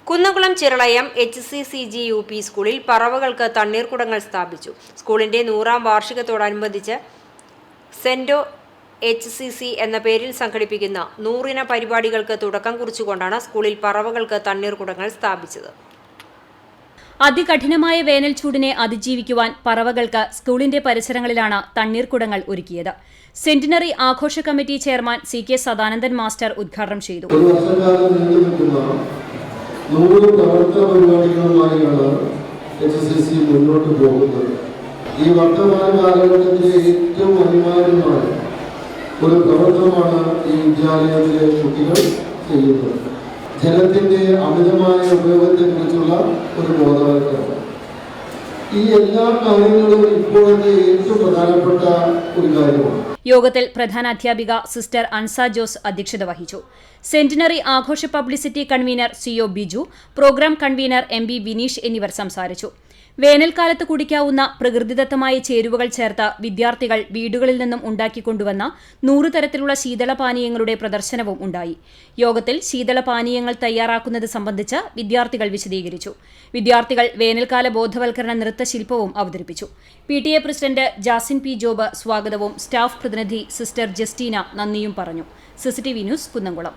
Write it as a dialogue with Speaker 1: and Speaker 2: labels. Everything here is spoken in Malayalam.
Speaker 1: കുന്നംകുളം ചിറളയം HCCG UP സ്കൂളിൽ പറവകൾക്ക് തണ്ണീർക്കുടങ്ങൾ സ്ഥാപിച്ചു. സ്കൂളിന്റെ 100ാം വാർഷികത്തോടനുബന്ധിച്ച് സെന്റോ HCC എന്ന പേരിൽ സംഘടിപ്പിക്കുന്ന 100 പരിപാടികൾക്ക് തുടക്കം കുറിച്ചുകൊണ്ടാണ് സ്കൂളിൽ പറവകൾക്ക് തണ്ണീർക്കുടങ്ങൾ സ്ഥാപിച്ചത്.
Speaker 2: അതികഠിനമായ വേനൽ ചൂടിനെ അതിജീവിക്കുവാൻ പറവകൾക്ക് സ്കൂളിന്റെ പരിസരങ്ങളിലാണ് തണ്ണീർക്കുടങ്ങൾ ഒരുക്കിയത്. സെന്റിനറി ആഘോഷ committee chairman CK Sadanandan master ഉദ്ഘാടനം ചെയ്തു.
Speaker 3: 100 പ്രവർത്തന പരിപാടികളുമായാണ് HCC മുന്നോട്ട് പോകുന്നത്. ഈ വർത്തമാന കാലഘട്ടത്തിലെ ഏറ്റവും അനിവാര്യമായ ഒരു പ്രവർത്തനമാണ് ഈ വിദ്യാലയത്തിലെ കുട്ടികൾ ചെയ്യുന്നത്. ജലത്തിന്റെ അമിതമായ ഉപയോഗത്തെക്കുറിച്ചുള്ള ഒരു ബോധവൽക്കരണം. ഈ എല്ലാ കാര്യങ്ങളും ഇപ്പോഴത്തെ ഏറ്റവും പ്രധാനപ്പെട്ട ഒരു കാര്യമാണ്.
Speaker 2: യോഗത്തിൽ പ്രധാന അധ്യാപിക സിസ്റ്റർ അൻസ ജോസ് അധ്യക്ഷത വഹിച്ചു. സെന്റിനറി ആഘോഷ publicity convener CO Biju, programme convener MB Vineesh എന്നിവർ സംസാരിച്ചു. വേനൽക്കാലത്ത് കുടിക്കാവുന്ന പ്രകൃതിദത്തമായ ചേരുവകൾ ചേർത്ത് വിദ്യാർത്ഥികൾ വീടുകളിൽ നിന്നും ഉണ്ടാക്കിക്കൊണ്ടുവന്ന 100 തരത്തിലുള്ള ശീതളപാനീയങ്ങളുടെ പ്രദർശനവും ഉണ്ടായി. യോഗത്തിൽ ശീതളപാനീയങ്ങൾ തയ്യാറാക്കുന്നത് സംബന്ധിച്ച് വിദ്യാർത്ഥികൾ വിശദീകരിച്ചു. വിദ്യാർത്ഥികൾ വേനൽക്കാല ബോധവൽക്കരണ നൃത്തശില്പവും അവതരിപ്പിച്ചു. PTA president Jasin P job സ്വാഗതവും സ്റ്റാഫ് പ്രതിനിധി സിസ്റ്റർ ജസ്റ്റീന നന്ദിയും പറഞ്ഞു. CCTV news Kunnamkulam.